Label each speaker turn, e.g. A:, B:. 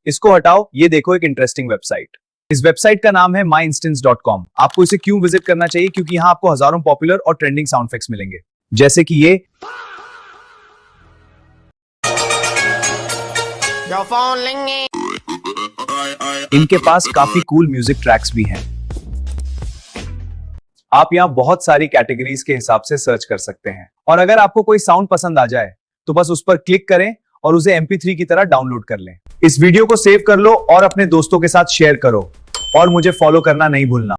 A: इसको हटाओ, ये देखो एक इंटरेस्टिंग वेबसाइट। इस वेबसाइट का नाम है myinstance.com। आपको इसे क्यों विजिट करना चाहिए? क्योंकि यहाँ आपको हजारों पॉपुलर और ट्रेंडिंग साउंड इफेक्ट्स मिलेंगे, जैसे कि ये इनके पास काफी कूल म्यूजिक ट्रैक्स भी हैं। आप यहाँ बहुत सारी कैटेगरीज के हिसाब से सर्च कर सकते हैं, और अगर आपको कोई साउंड पसंद आ जाए तो बस उस पर क्लिक करें और उसे MP3 की तरह डाउनलोड कर लें। इस वीडियो को सेव कर लो और अपने दोस्तों के साथ शेयर करो, और मुझे फॉलो करना नहीं भूलना।